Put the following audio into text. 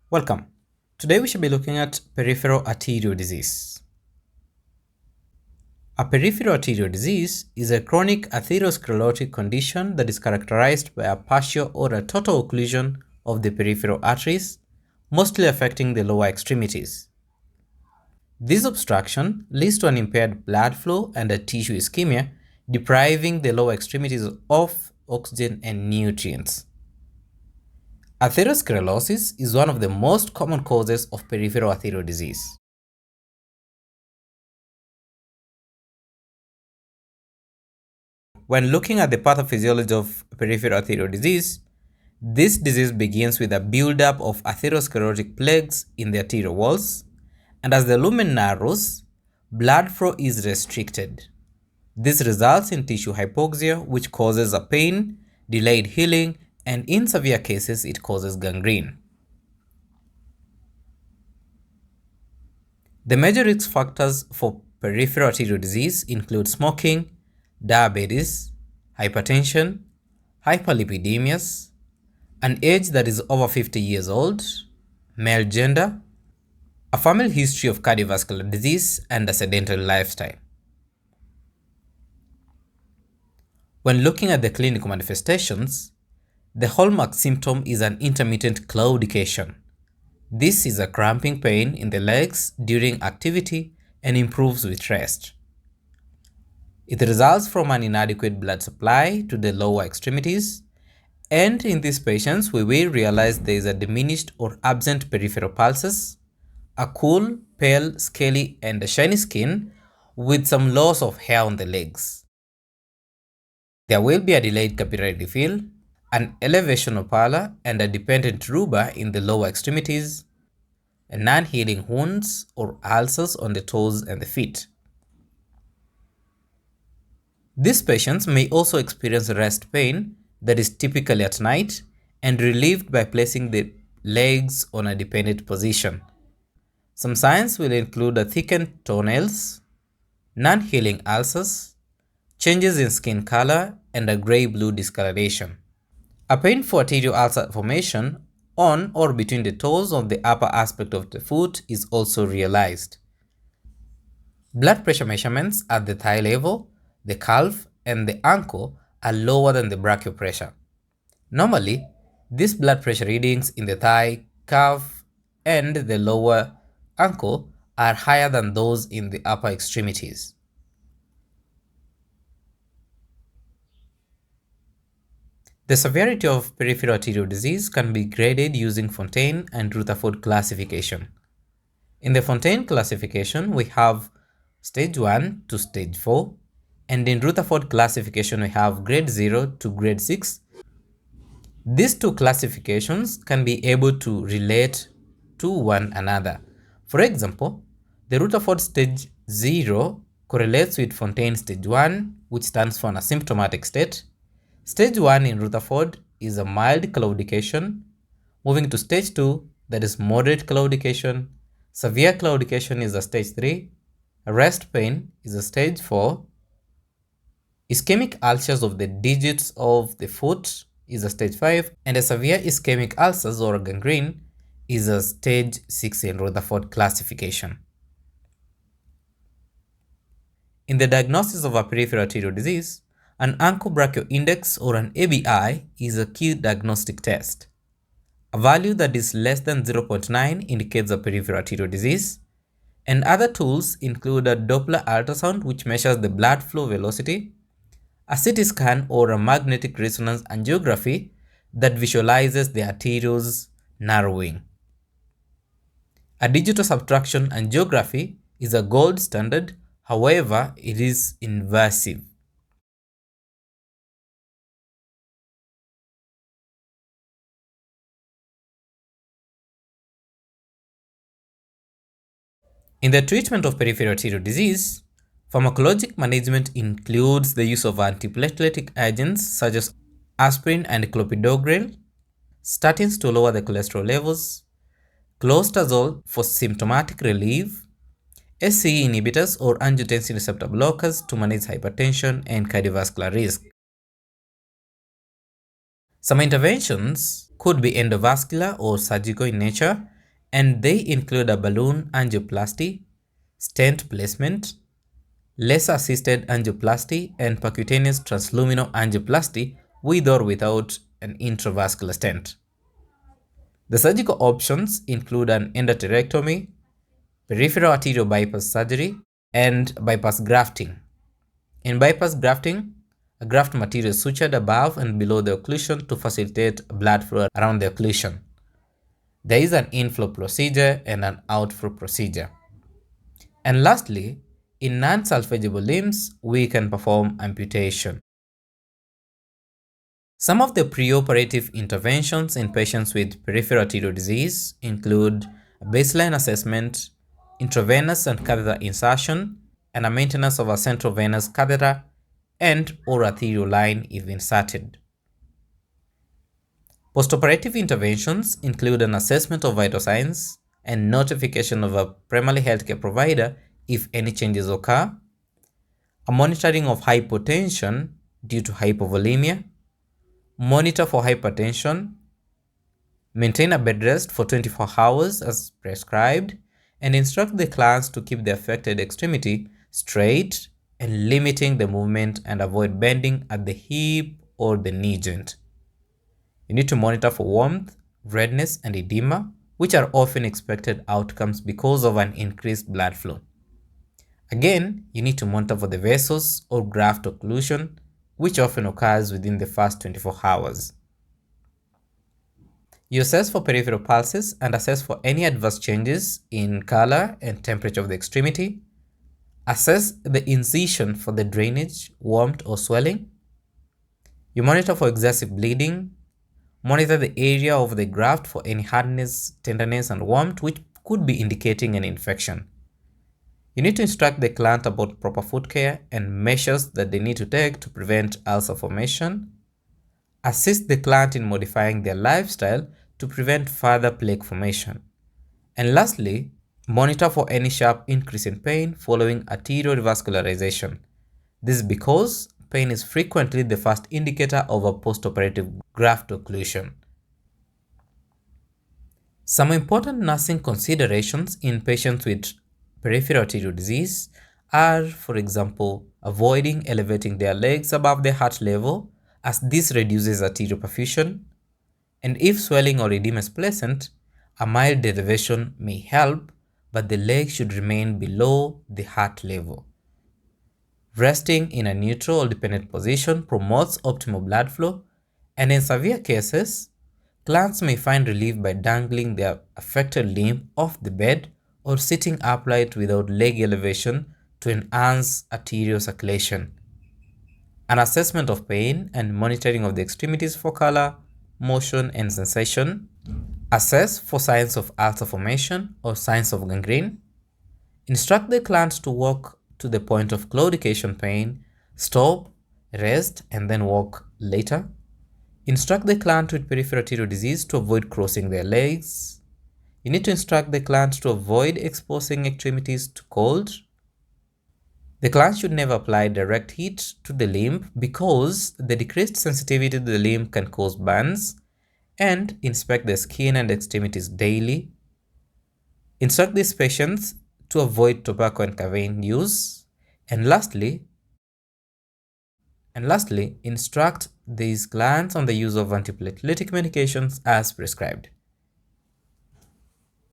Welcome. Today we shall be looking at peripheral arterial disease. A peripheral arterial disease is a chronic atherosclerotic condition that is characterized by a partial or a total occlusion of the peripheral arteries, mostly affecting the lower extremities. This obstruction leads to an impaired blood flow and a tissue ischemia, depriving the lower extremities of oxygen and nutrients. Atherosclerosis is one of the most common causes of peripheral arterial disease. When looking at the pathophysiology of peripheral arterial disease, this disease begins with a buildup of atherosclerotic plaques in the arterial walls, and as the lumen narrows, blood flow is restricted. This results in tissue hypoxia, which causes a pain, delayed healing, and in severe cases, it causes gangrene. The major risk factors for peripheral arterial disease include smoking, diabetes, hypertension, hyperlipidemias, an age that is over 50 years old, male gender, a family history of cardiovascular disease, and a sedentary lifestyle. When looking at the clinical manifestations, the hallmark symptom is an intermittent claudication. This is a cramping pain in the legs during activity and improves with rest. It results from an inadequate blood supply to the lower extremities, and in these patients we will realize there is a diminished or absent peripheral pulses, a cool, pale, scaly and shiny skin with some loss of hair on the legs. There will be a delayed capillary refill, an elevation of pallor and a dependent rubor in the lower extremities, and non-healing wounds or ulcers on the toes and the feet. These patients may also experience rest pain that is typically at night and relieved by placing the legs on a dependent position. Some signs will include a thickened toenails, non-healing ulcers, changes in skin color, and a gray-blue discoloration. A painful arterial ulcer formation on or between the toes of the upper aspect of the foot is also realized. Blood pressure measurements at the thigh level, the calf, and the ankle are lower than the brachial pressure. Normally, these blood pressure readings in the thigh, calf, and the lower ankle are higher than those in the upper extremities. The severity of peripheral arterial disease can be graded using Fontaine and Rutherford classification. In the Fontaine classification, we have stage 1 to stage 4, and in Rutherford classification, we have grade 0 to grade 6. These two classifications can be able to relate to one another. For example, the Rutherford stage 0 correlates with Fontaine stage 1, which stands for an asymptomatic state. Stage 1 in Rutherford is a mild claudication. Moving to stage 2, that is moderate claudication. Severe claudication is a stage 3. Rest pain is a stage 4. Ischemic ulcers of the digits of the foot is a stage 5, and a severe ischemic ulcers or gangrene is a stage 6 in Rutherford classification. In the diagnosis of a peripheral arterial disease, an ankle brachial index or an ABI is a key diagnostic test. A value that is less than 0.9 indicates a peripheral arterial disease, and other tools include a Doppler ultrasound, which measures the blood flow velocity, a CT scan or a magnetic resonance angiography that visualizes the arterioles narrowing. A digital subtraction angiography is a gold standard, however, it is invasive. In the treatment of peripheral arterial disease, pharmacologic management includes the use of antiplateletic agents such as aspirin and clopidogrel, statins to lower the cholesterol levels, clostazole for symptomatic relief, SCE inhibitors or angiotensin receptor blockers to manage hypertension and cardiovascular risk. Some interventions could be endovascular or surgical in nature, and they include a balloon angioplasty, stent placement, laser-assisted angioplasty, and percutaneous transluminal angioplasty with or without an intravascular stent. The surgical options include an endarterectomy, peripheral arterial bypass surgery, and bypass grafting. In bypass grafting, a graft material is sutured above and below the occlusion to facilitate blood flow around the occlusion. There is an inflow procedure and an outflow procedure. And lastly, in non-salvageable limbs, we can perform amputation. Some of the preoperative interventions in patients with peripheral arterial disease include a baseline assessment, intravenous and catheter insertion, and a maintenance of a central venous catheter and or arterial line if inserted. Postoperative interventions include an assessment of vital signs and notification of a primary healthcare provider if any changes occur, a monitoring of hypotension due to hypovolemia, monitor for hypertension, maintain a bed rest for 24 hours as prescribed, and instruct the clients to keep the affected extremity straight and limiting the movement and avoid bending at the hip or the knee joint. You need to monitor for warmth, redness, and edema, which are often expected outcomes because of an increased blood flow. Again, you need to monitor for the vessels or graft occlusion, which often occurs within the first 24 hours. You assess for peripheral pulses and assess for any adverse changes in color and temperature of the extremity. Assess the incision for the drainage, warmth, or swelling. You monitor for excessive bleeding. Monitor the area of the graft for any hardness, tenderness, and warmth, which could be indicating an infection. You need to instruct the client about proper foot care and measures that they need to take to prevent ulcer formation. Assist the client in modifying their lifestyle to prevent further plaque formation. And lastly, monitor for any sharp increase in pain following arterial revascularization. This is because pain is frequently the first indicator of a postoperative graft occlusion. Some important nursing considerations in patients with peripheral arterial disease are, for example, avoiding elevating their legs above the heart level as this reduces arterial perfusion, and if swelling or edema is present, a mild elevation may help, but the leg should remain below the heart level. Resting in a neutral or dependent position promotes optimal blood flow, and in severe cases, clients may find relief by dangling their affected limb off the bed or sitting upright without leg elevation to enhance arterial circulation. An assessment of pain and monitoring of the extremities for color, motion, and sensation. Assess for signs of ulcer formation or signs of gangrene. Instruct the client to walk to the point of claudication pain, stop, rest, and then walk later. Instruct the client with peripheral arterial disease to avoid crossing their legs. You need to instruct the client to avoid exposing extremities to cold. The client should never apply direct heat to the limb because the decreased sensitivity to the limb can cause burns, and inspect the skin and extremities daily. Instruct these patients to avoid tobacco and caffeine use. And lastly, instruct these clients on the use of antiplateletic medications as prescribed.